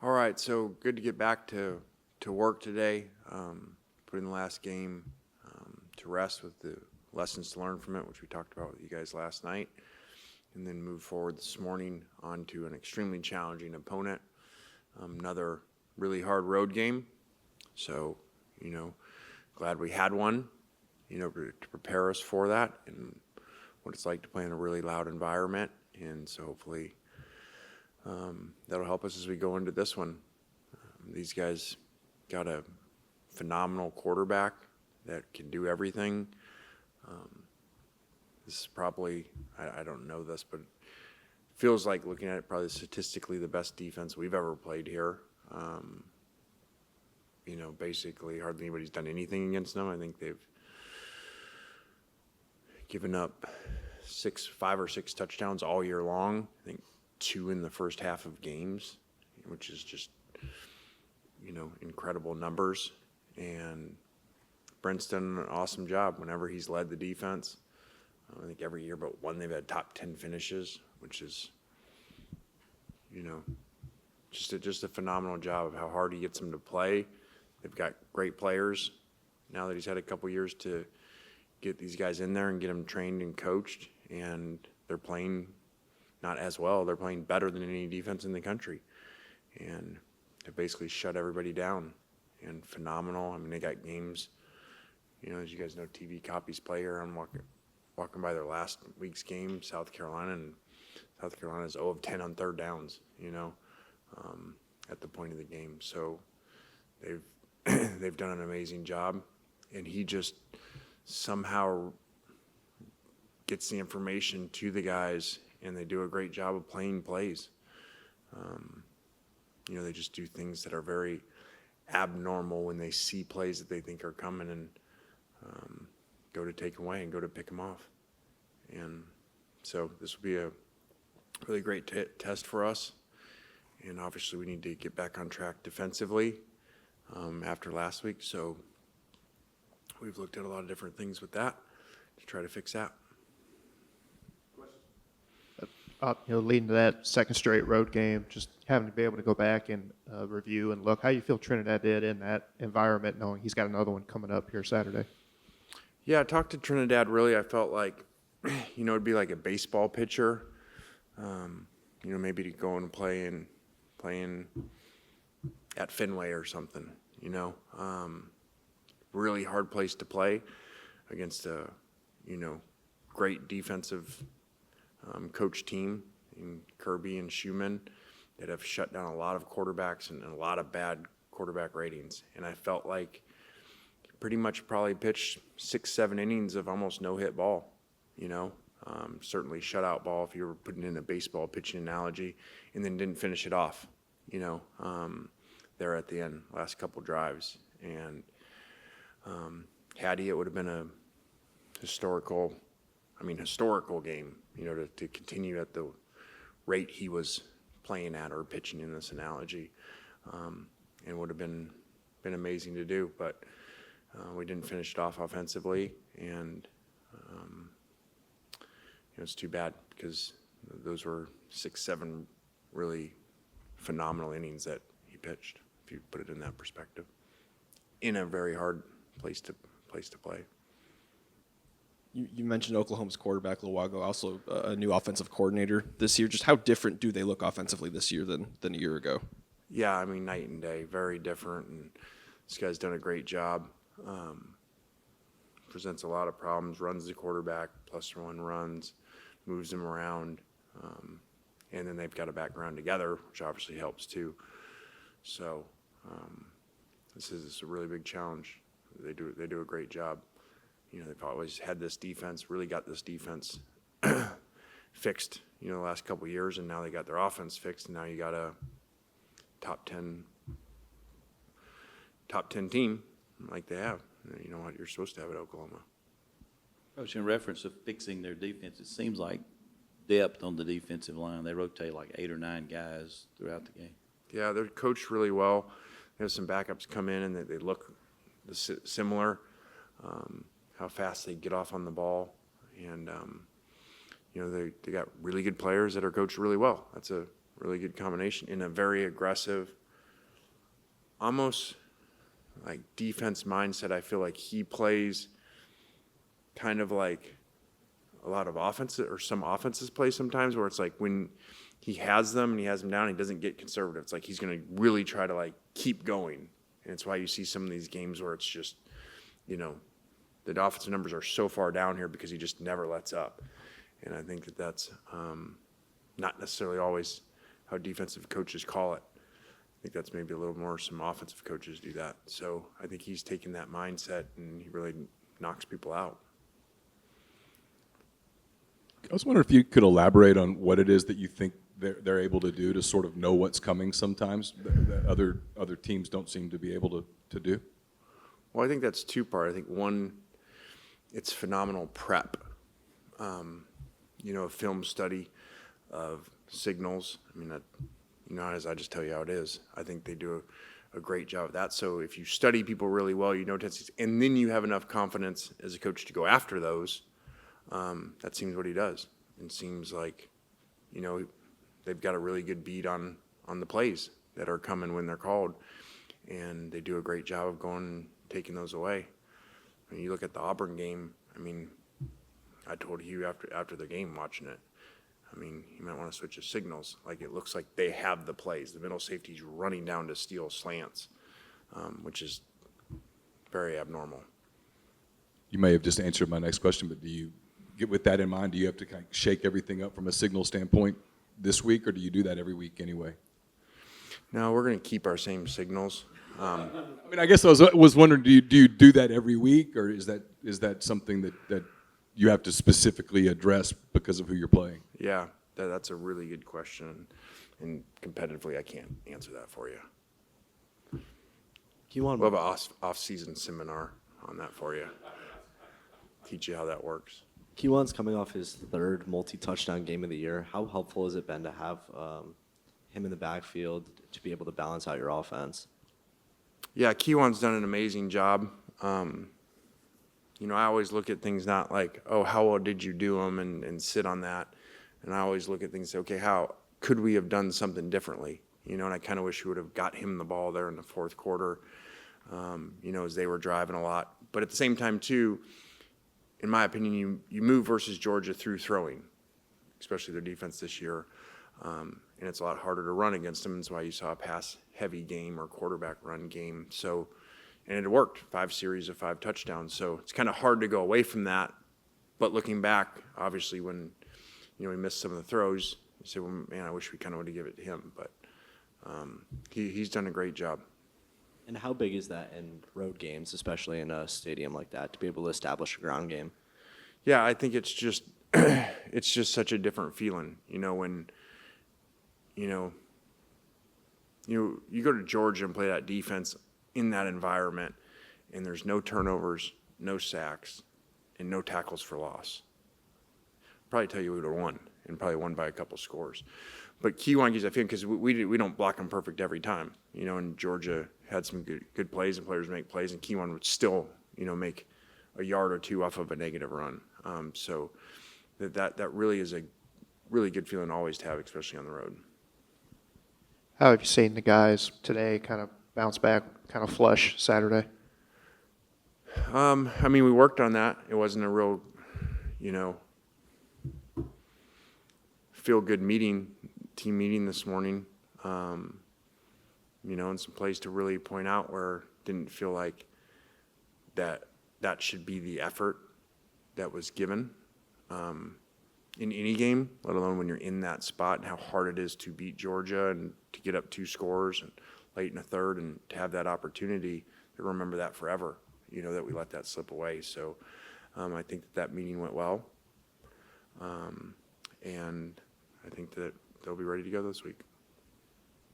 All right, so good to get back to work today. Putting the last game to rest with the lessons to learn from it, which we talked about with you guys last night, and then move forward this morning onto an extremely challenging opponent. Another really hard road game. So, glad we had one, to prepare us for that and what it's like to play in a really loud environment. And so hopefully that'll help us as we go into this one. These guys got a phenomenal quarterback that can do everything. This is probably, I don't know this, but it feels like, looking at it, probably statistically the best defense we've ever played here. Basically hardly anybody's done anything against them. I think they've given up 5 or 6 touchdowns all year long. I think 2 in the first half of games, which is just, incredible numbers. And Brent's done an awesome job whenever he's led the defense. I think every year but one they've had top 10 finishes, which is, just a phenomenal job of how hard he gets them to play. They've got great players. Now that he's had a couple years to get these guys in there and get them trained and coached, and they're playing not as well. They're playing better than any defense in the country. And they basically shut everybody down. And phenomenal. I mean, they got games, as you guys know, TV copies play here. I'm walking by their last week's game, South Carolina, and South Carolina's 0 of 10 on third downs, at the point of the game. So they've done an amazing job. And he just somehow gets the information to the guys, and they do a great job of playing plays. They just do things that are very abnormal when they see plays that they think are coming, and go to take away and go to pick them off. And so this will be a really great test for us. And obviously we need to get back on track defensively after last week. So we've looked at a lot of different things with that to try to fix that. Leading to that second straight road game, just having to be able to go back and review and look, how you feel Trinidad did in that environment, knowing he's got another one coming up here Saturday? Yeah, I talked to Trinidad. Really, I felt like, it'd be like a baseball pitcher, maybe to go and playing at Fenway or something, really hard place to play against a, great defensive coach team in Kirby and Schumann that have shut down a lot of quarterbacks and a lot of bad quarterback ratings. And I felt like pretty much probably pitched 6-7 innings of almost no-hit ball, certainly shutout ball if you were putting in a baseball pitching analogy, and then didn't finish it off, there at the end, last couple drives. And had he, it would have been a historical game, to continue at the rate he was playing at or pitching in this analogy, and would have been amazing to do. But we didn't finish it off offensively, and it's too bad because those were 6-7 really phenomenal innings that he pitched, if you put it in that perspective, in a very hard place to play. You mentioned Oklahoma's quarterback a little while ago, also a new offensive coordinator this year. Just how different do they look offensively this year than a year ago? Yeah, night and day, very different. And this guy's done a great job. Presents a lot of problems, runs the quarterback, +1 runs, moves him around. And then they've got a background together, which obviously helps too. So this is a really big challenge. They do a great job. They've always had this defense, really got this defense fixed, the last couple of years, and now they got their offense fixed, and now you got a top 10 team like they have. You know what you're supposed to have at Oklahoma. Coach, in reference to fixing their defense, it seems like depth on the defensive line. They rotate like 8 or 9 guys throughout the game. Yeah, they're coached really well. They have some backups come in, and they look similar. How fast they get off on the ball, and they got really good players that are coached really well. That's a really good combination in a very aggressive almost like defense mindset. I feel like he plays kind of like a lot of offense, or some offenses play sometimes, where it's like when he has them and he has them down, he doesn't get conservative. It's like he's going to really try to like keep going. And it's why you see some of these games where it's just, you know, the offensive numbers are so far down here because he just never lets up. And I think that that's not necessarily always how defensive coaches call it. I think that's maybe a little more some offensive coaches do that. So I think he's taken that mindset and he really knocks people out. I was wondering if you could elaborate on what it is that you think they're able to do to sort of know what's coming sometimes that other teams don't seem to be able to do. Well, I think that's two-part. I think one, it's phenomenal prep. You know, a film study of signals. I mean, that, you know, as I just tell you how it is. I think they do a great job of that. So if you study people really well, you know tendencies, and then you have enough confidence as a coach to go after those. That seems what he does. It seems like, you know, they've got a really good beat on the plays that are coming when they're called, and they do a great job of going and taking those away. I mean, you look at the Auburn game. I mean, I told Hugh after the game watching it, I mean, you might want to switch the signals. Like, it looks like they have the plays. The middle safety's running down to steal slants, which is very abnormal. You may have just answered my next question, but do you get with that in mind? Do you have to kind of shake everything up from a signal standpoint this week, or do you do that every week anyway? No, we're going to keep our same signals. I mean, I guess I was wondering, do you do that every week, or is that something that you have to specifically address because of who you're playing? Yeah, that's a really good question, and competitively, I can't answer that for you. Kiwan, We'll have an off-season seminar on that for you. Teach you how that works. Kiwan's coming off his third multi-touchdown game of the year. How helpful has it been to have him in the backfield to be able to balance out your offense? Yeah, Kiwan's done an amazing job. You know, I always look at things not like, oh, how well did you do them, and sit on that. And I always look at things and say, okay, how could we have done something differently? You know, and I kind of wish we would have got him the ball there in the fourth quarter, you know, as they were driving a lot. But at the same time, too, in my opinion, you move versus Georgia through throwing, especially their defense this year. And it's a lot harder to run against them. That's why you saw a pass-heavy game or quarterback-run game. So, and it worked, 5 series of 5 touchdowns. So it's kind of hard to go away from that. But looking back, obviously, when, you know, he missed some of the throws, you say, well, man, I wish we kind of would have given it to him. But he's done a great job. And how big is that in road games, especially in a stadium like that, to be able to establish a ground game? Yeah, I think it's just it's just such a different feeling, you know, when you go to Georgia and play that defense in that environment, and there's no turnovers, no sacks, and no tackles for loss. Probably tell you we would have won, and probably won by a couple scores. But Kiwan gives that feeling because we don't block them perfect every time, you know. And Georgia had some good plays, and players make plays, and Kiwan would still, you know, make a yard or two off of a negative run. So that really is a really good feeling always to have, especially on the road. How have you seen the guys today kind of bounce back, kind of flush Saturday? I mean, we worked on that. It wasn't a real, you know, feel-good team meeting this morning. You know, and some plays to really point out where didn't feel like that should be the effort that was given in any game, let alone when you're in that spot, and how hard it is to beat Georgia and to get up 2 scores and late in the third, and to have that opportunity to remember that forever, you know, that we let that slip away. So I think that meeting went well, and I think that they'll be ready to go this week.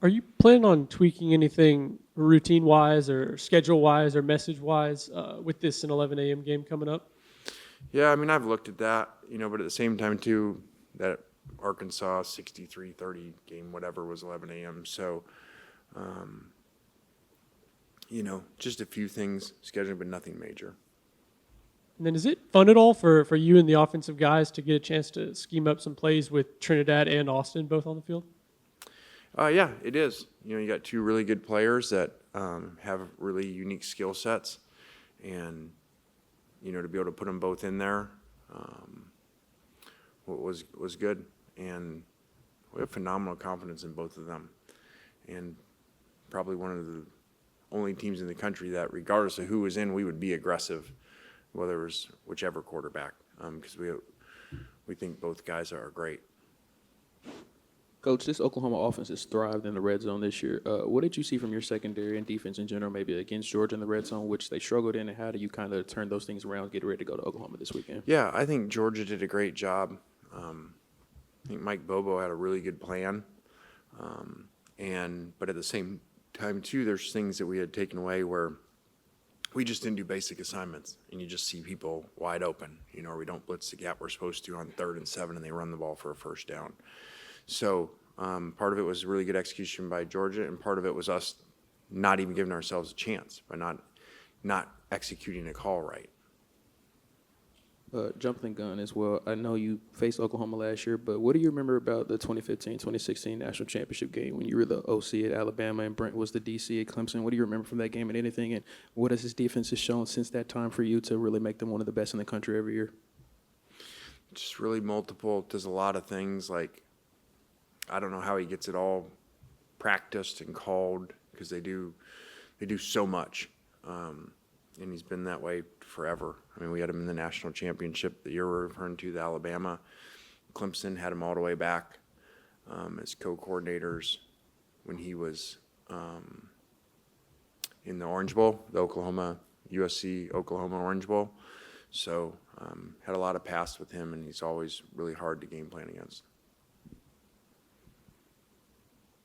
Are you planning on tweaking anything routine-wise or schedule-wise or message-wise with this an 11 a.m. game coming up? Yeah, I mean, I've looked at that, you know, but at the same time, too, that Arkansas 63-30 game, whatever, was 11 a.m. So, you know, just a few things scheduled, but nothing major. And then is it fun at all for you and the offensive guys to get a chance to scheme up some plays with Trinidad and Austin both on the field? Yeah, it is. You know, you got 2 really good players that have really unique skill sets, and to be able to put them both in there was good, and we have phenomenal confidence in both of them, and probably one of the only teams in the country that, regardless of who was in, we would be aggressive, whether it was whichever quarterback, because we think both guys are great. Coach, this Oklahoma offense has thrived in the red zone this year. What did you see from your secondary and defense in general, maybe against Georgia in the red zone, which they struggled in, and how do you kind of turn those things around, get ready to go to Oklahoma this weekend? Yeah, I think Georgia did a great job. I think Mike Bobo had a really good plan, but at the same time too, there's things that we had taken away where we just didn't do basic assignments, and you just see people wide open, or we don't blitz the gap we're supposed to on 3rd and 7, and they run the ball for a first down. So part of it was really good execution by Georgia, and part of it was us not even giving ourselves a chance by not executing a call right. Jumping the gun as well. I know you faced Oklahoma last year, but what do you remember about the 2015-2016 national championship game when you were the OC at Alabama and Brent was the DC at Clemson? What do you remember from that game and anything? And what has his defense has shown since that time for you to really make them one of the best in the country every year? Just really multiple, does a lot of things. Like, I don't know how he gets it all practiced and called, because they do so much. And he's been that way forever. I mean, we had him in the national championship the year we're referring to, the Alabama. Clemson had him all the way back as co-coordinators when he was in the Orange Bowl, the USC Oklahoma Orange Bowl. So had a lot of past with him, and he's always really hard to game plan against.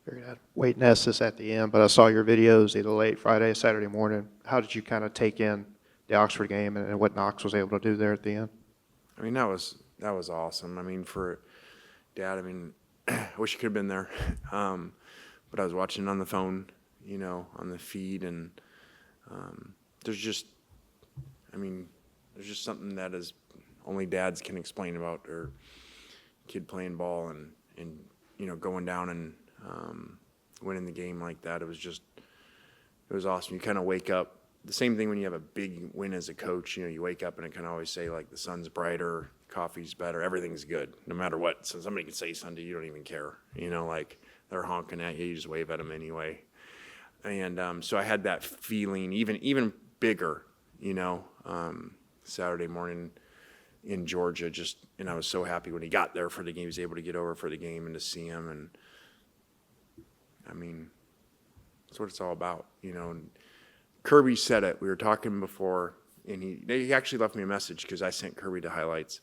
Figured I'd wait and ask this at the end, but I saw your videos either late Friday, Saturday morning. How did you kind of take in the Oxford game and what Knox was able to do there at the end? I mean, that was awesome. I mean, for Dad, I mean, I wish you could have been there. But I was watching on the phone, on the feed, and there's just something that is only dads can explain about their kid playing ball and going down and winning the game like that. It was awesome. You kind of wake up. The same thing when you have a big win as a coach, you wake up and it can always say, like, the sun's brighter, coffee's better, everything's good, no matter what. So somebody can say something, you don't even care, like they're honking at you, you just wave at them anyway. And so I had that feeling even bigger, Saturday morning in Georgia, and I was so happy when he got there for the game. He was able to get over for the game and to see him. And I mean, that's what it's all about, And Kirby said it. We were talking before, and he actually left me a message because I sent Kirby the highlights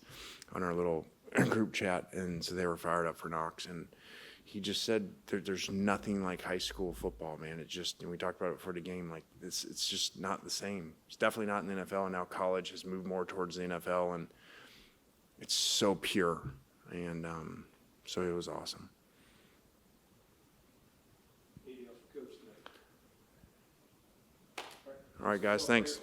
on our little group chat, and so they were fired up for Knox. And he just said there's nothing like high school football, man. And we talked about it before the game. Like, it's just not the same. It's definitely not in the NFL, and now college has moved more towards the NFL, and it's so pure. And so it was awesome. All right, guys, thanks.